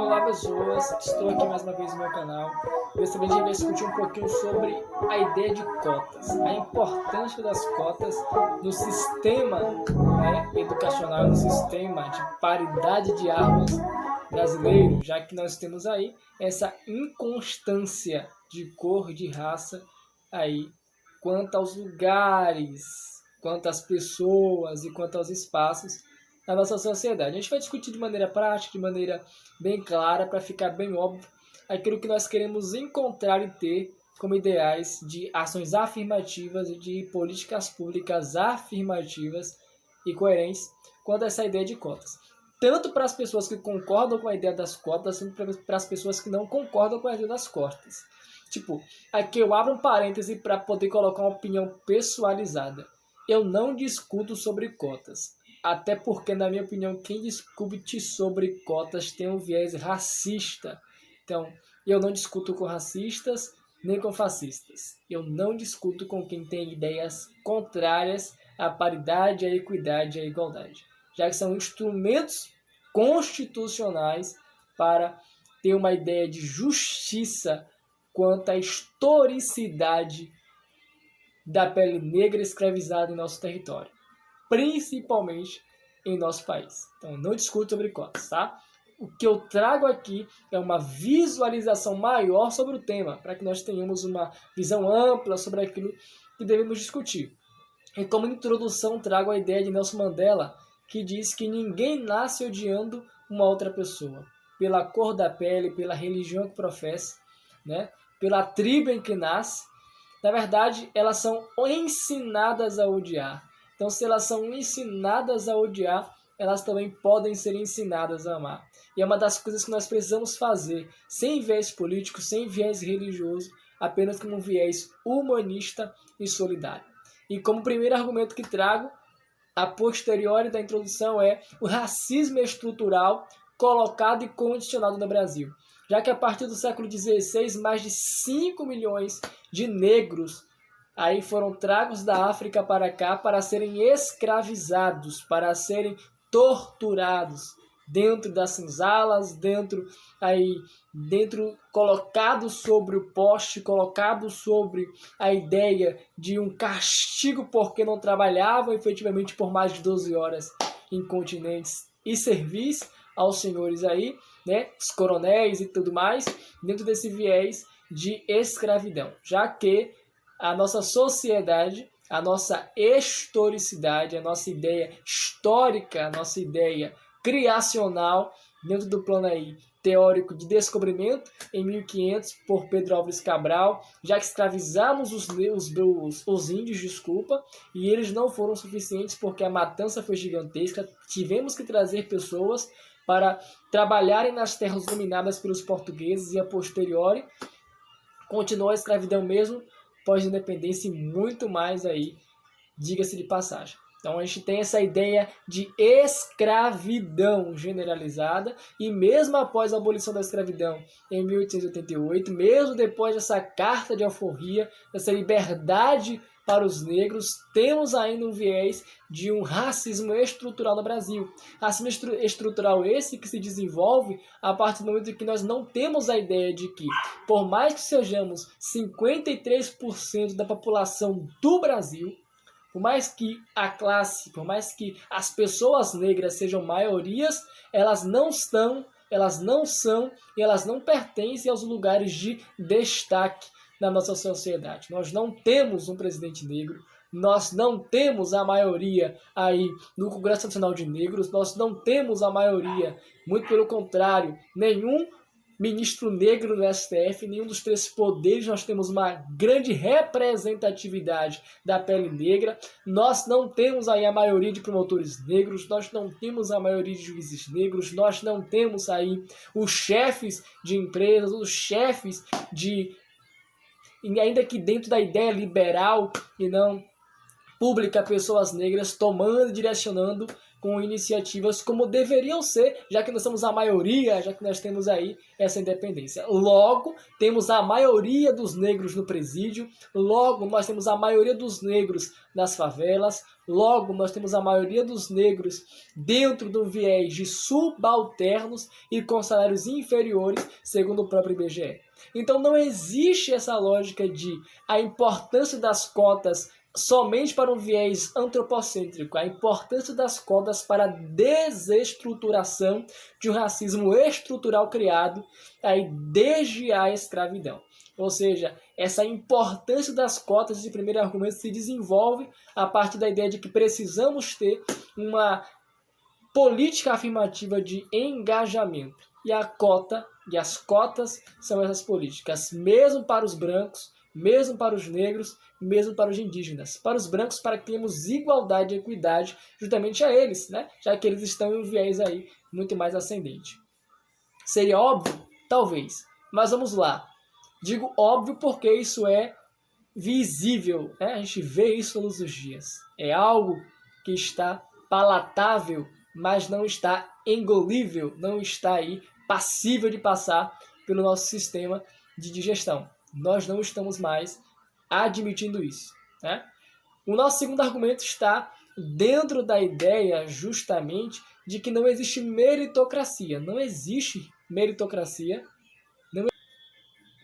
Olá pessoas, estou aqui mais uma vez no meu canal. Dessa vez a gente vai discutir um pouquinho sobre a ideia de cotas, a importância das cotas no sistema educacional, no sistema de paridade de armas brasileiro, já que nós temos aí essa inconstância de cor, de raça aí, quanto aos lugares, quanto às pessoas e quanto aos espaços na nossa sociedade. A gente vai discutir de maneira prática, de maneira bem clara, para ficar bem óbvio aquilo que nós queremos encontrar e ter como ideais de ações afirmativas e de políticas públicas afirmativas e coerentes quanto a essa ideia de cotas. Tanto para as pessoas que concordam com a ideia das cotas, quanto para as pessoas que não concordam com a ideia das cotas. Tipo, aqui eu abro um parêntese para poder colocar uma opinião pessoalizada. Eu não discuto sobre cotas. Até porque, na minha opinião, quem discute sobre cotas tem um viés racista. Então, eu não discuto com racistas nem com fascistas. Eu não discuto com quem tem ideias contrárias à paridade, à equidade e à igualdade, já que são instrumentos constitucionais para ter uma ideia de justiça quanto à historicidade da pele negra escravizada em nosso território, principalmente em nosso país. Então, não discuto sobre cotas, tá? O que eu trago aqui é uma visualização maior sobre o tema, para que nós tenhamos uma visão ampla sobre aquilo que devemos discutir. E como introdução, trago a ideia de Nelson Mandela, que diz que ninguém nasce odiando uma outra pessoa, pela cor da pele, pela religião que professa, né? Pela tribo em que nasce. Na verdade, elas são ensinadas a odiar. Então, se elas são ensinadas a odiar, elas também podem ser ensinadas a amar. E é uma das coisas que nós precisamos fazer, sem viés político, sem viés religioso, apenas como um viés humanista e solidário. E como primeiro argumento que trago, a posteriori da introdução, é o racismo estrutural colocado e condicionado no Brasil. Já que a partir do século XVI, mais de 5 milhões de negros aí foram tragos da África para cá para serem escravizados, para serem torturados dentro das senzalas, dentro colocado sobre o poste, colocado sobre a ideia de um castigo porque não trabalhavam efetivamente por mais de 12 horas em continentes e serviço aos senhores aí, né, os coronéis e tudo mais, dentro desse viés de escravidão, já que a nossa sociedade, a nossa historicidade, a nossa ideia histórica, a nossa ideia criacional, dentro do plano aí teórico de descobrimento, em 1500, por Pedro Álvares Cabral, já que escravizamos os índios, e eles não foram suficientes porque a matança foi gigantesca, tivemos que trazer pessoas para trabalharem nas terras dominadas pelos portugueses e a posteriori continuou a escravidão mesmo pós-independência e muito mais aí, diga-se de passagem. Então a gente tem essa ideia de escravidão generalizada e mesmo após a abolição da escravidão em 1888, mesmo depois dessa carta de alforria, dessa liberdade para os negros, temos ainda um viés de um racismo estrutural no Brasil. Racismo estrutural esse que se desenvolve a partir do momento que nós não temos a ideia de que, por mais que sejamos 53% da população do Brasil, por mais que a classe, por mais que as pessoas negras sejam maiorias, elas não são e elas não pertencem aos lugares de destaque na nossa sociedade. Nós não temos um presidente negro, nós não temos a maioria aí no Congresso Nacional de Negros, nós não temos a maioria, muito pelo contrário, nenhum ministro negro no STF, nenhum dos três poderes, nós temos uma grande representatividade da pele negra, nós não temos aí a maioria de promotores negros, nós não temos a maioria de juízes negros, nós não temos aí os chefes de empresas, os chefes de... ainda que dentro da ideia liberal e não pública, pessoas negras tomando e direcionando com iniciativas como deveriam ser, já que nós somos a maioria, já que nós temos aí essa independência. Logo, temos a maioria dos negros no presídio, logo, nós temos a maioria dos negros nas favelas, logo, nós temos a maioria dos negros dentro do viés de subalternos e com salários inferiores, segundo o próprio IBGE. Então, não existe essa lógica de a importância das cotas somente para um viés antropocêntrico, a importância das cotas para a desestruturação de um racismo estrutural criado aí desde a escravidão. Ou seja, essa importância das cotas, esse primeiro argumento, se desenvolve a partir da ideia de que precisamos ter uma política afirmativa de engajamento. E a cota e as cotas são essas políticas, mesmo para os brancos, mesmo para os negros, mesmo para os indígenas. Para os brancos, para que tenhamos igualdade e equidade justamente a eles, né? Já que eles estão em um viés aí muito mais ascendente. Seria óbvio? Talvez. Mas vamos lá. Digo óbvio porque isso é visível, né? A gente vê isso todos os dias. É algo que está palatável, mas não está engolível, não está aí passível de passar pelo nosso sistema de digestão. Nós não estamos mais admitindo isso, né? O nosso segundo argumento está dentro da ideia justamente de que não existe meritocracia. Não existe meritocracia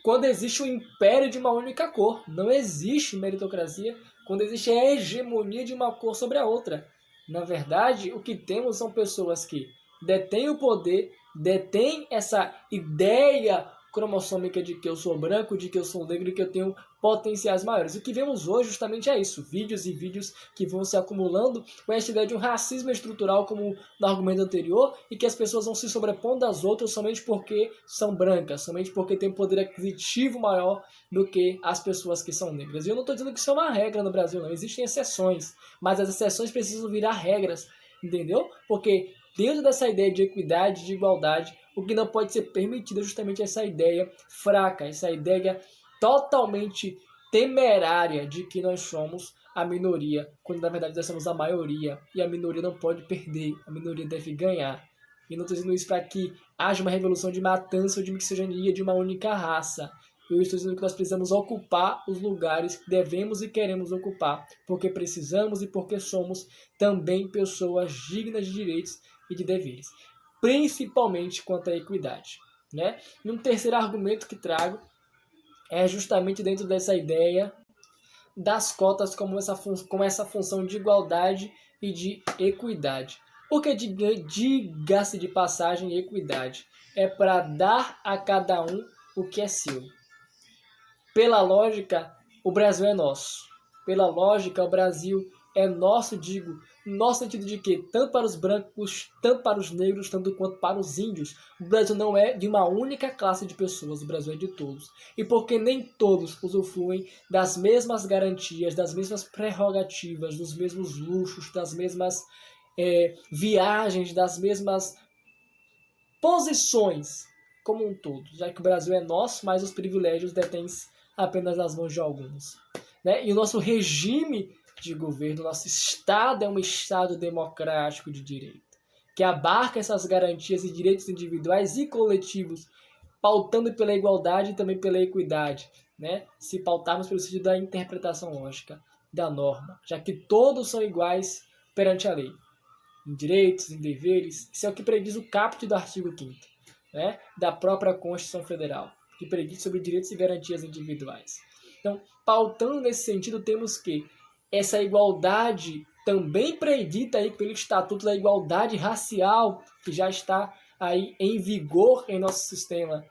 quando existe o império de uma única cor. Não existe meritocracia quando existe a hegemonia de uma cor sobre a outra. Na verdade, o que temos são pessoas que detêm o poder, detêm essa ideia cromossômica de que eu sou branco, de que eu sou negro e que eu tenho potenciais maiores. O que vemos hoje justamente é isso, vídeos e vídeos que vão se acumulando com essa ideia de um racismo estrutural como no argumento anterior e que as pessoas vão se sobrepondo às outras somente porque são brancas, somente porque têm poder aquisitivo maior do que as pessoas que são negras. E eu não estou dizendo que isso é uma regra no Brasil, não. Existem exceções, mas as exceções precisam virar regras, entendeu? Porque dentro dessa ideia de equidade, de igualdade, o que não pode ser permitido é justamente essa ideia fraca, essa ideia totalmente temerária de que nós somos a minoria, quando na verdade nós somos a maioria, e a minoria não pode perder, a minoria deve ganhar. E não estou dizendo isso para que haja uma revolução de matança ou de misoginia de uma única raça. Eu estou dizendo que nós precisamos ocupar os lugares que devemos e queremos ocupar, porque precisamos e porque somos também pessoas dignas de direitos e de deveres, principalmente quanto à equidade, né? E um terceiro argumento que trago é justamente dentro dessa ideia das cotas como essa função de igualdade e de equidade. Porque diga-se de passagem, equidade é para dar a cada um o que é seu. Pela lógica, o Brasil é nosso. Pela lógica, o Brasil é nosso, digo, no sentido de que, tanto para os brancos, tanto para os negros, tanto quanto para os índios, o Brasil não é de uma única classe de pessoas, o Brasil é de todos. E porque nem todos usufruem das mesmas garantias, das mesmas prerrogativas, dos mesmos luxos, das mesmas viagens, das mesmas posições como um todo, já que o Brasil é nosso, mas os privilégios detêm apenas nas mãos de alguns, né? E o nosso regime de governo, nosso Estado é um Estado democrático de direito, que abarca essas garantias e direitos individuais e coletivos, pautando pela igualdade e também pela equidade, né? Se pautarmos pelo sentido da interpretação lógica da norma, já que todos são iguais perante a lei, em direitos, em deveres. Isso é o que prediz o caput do artigo 5º, né? Da própria Constituição Federal, que prediz sobre direitos e garantias individuais. Então, pautando nesse sentido, temos que essa igualdade também predita aí pelo Estatuto da Igualdade Racial, que já está aí em vigor em nosso sistema,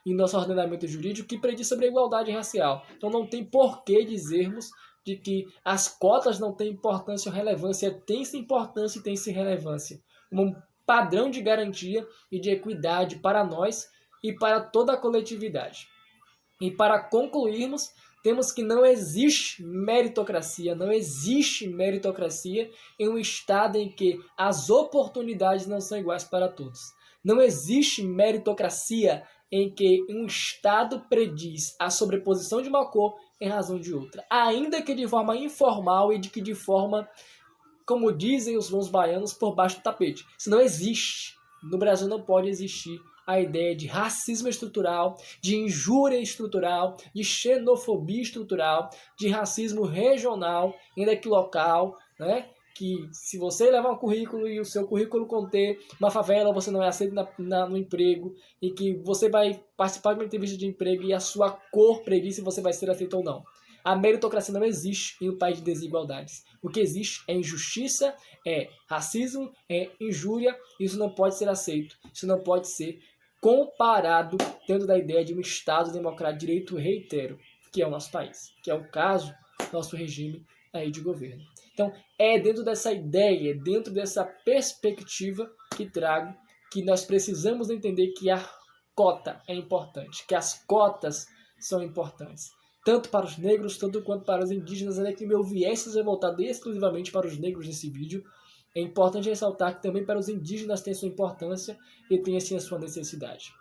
em nosso ordenamento jurídico, que prediz sobre a igualdade racial. Então não tem por que dizermos de que as cotas não têm importância ou relevância. Tem-se importância e tem-se relevância. Um padrão de garantia e de equidade para nós e para toda a coletividade. E para concluirmos, temos que não existe meritocracia em um Estado em que as oportunidades não são iguais para todos. Não existe meritocracia em que um Estado prediz a sobreposição de uma cor em razão de outra, ainda que de forma informal e de que de forma como dizem os bons baianos, por baixo do tapete. Isso não existe. No Brasil não pode existir a ideia de racismo estrutural, de injúria estrutural, de xenofobia estrutural, de racismo regional, ainda que local, né? Que se você levar um currículo e o seu currículo conter uma favela, você não é aceito no emprego, e que você vai participar de uma entrevista de emprego e a sua cor preguiça se você vai ser aceito ou não. A meritocracia não existe em um país de desigualdades. O que existe é injustiça, é racismo, é injúria. Isso não pode ser aceito. Isso não pode ser comparado dentro da ideia de um Estado democrático de direito, reitero, que é o nosso país, que é o caso do nosso regime aí de governo. Então, é dentro dessa ideia, dentro dessa perspectiva que trago, que nós precisamos entender que a cota é importante, que as cotas são importantes, tanto para os negros, tanto quanto para os indígenas, ainda que meu viés seja voltado exclusivamente para os negros nesse vídeo. É importante ressaltar que também para os indígenas tem sua importância e tem assim a sua necessidade.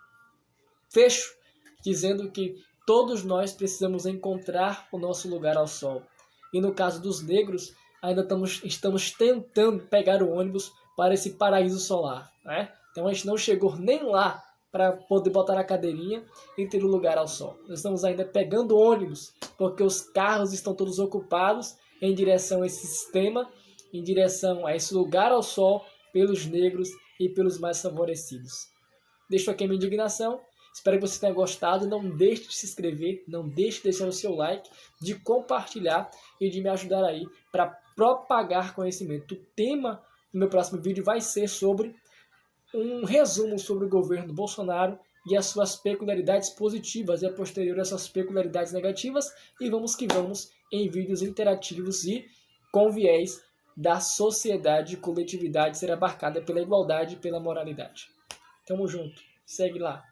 Fecho dizendo que todos nós precisamos encontrar o nosso lugar ao sol. E no caso dos negros, ainda estamos tentando pegar o ônibus para esse paraíso solar, né? Então a gente não chegou nem lá para poder botar a cadeirinha e ter o lugar ao sol. Nós estamos ainda pegando ônibus, porque os carros estão todos ocupados em direção a esse sistema, em direção a esse lugar ao sol pelos negros e pelos mais favorecidos. Deixo aqui a minha indignação. Espero que você tenha gostado. Não deixe de se inscrever, não deixe de deixar o seu like, de compartilhar e de me ajudar aí para propagar conhecimento. O tema do meu próximo vídeo vai ser sobre um resumo sobre o governo Bolsonaro e as suas peculiaridades positivas e a posterior essas peculiaridades negativas. E vamos que vamos em vídeos interativos e com viés da sociedade e coletividade ser abarcada pela igualdade e pela moralidade. Tamo junto. Segue lá.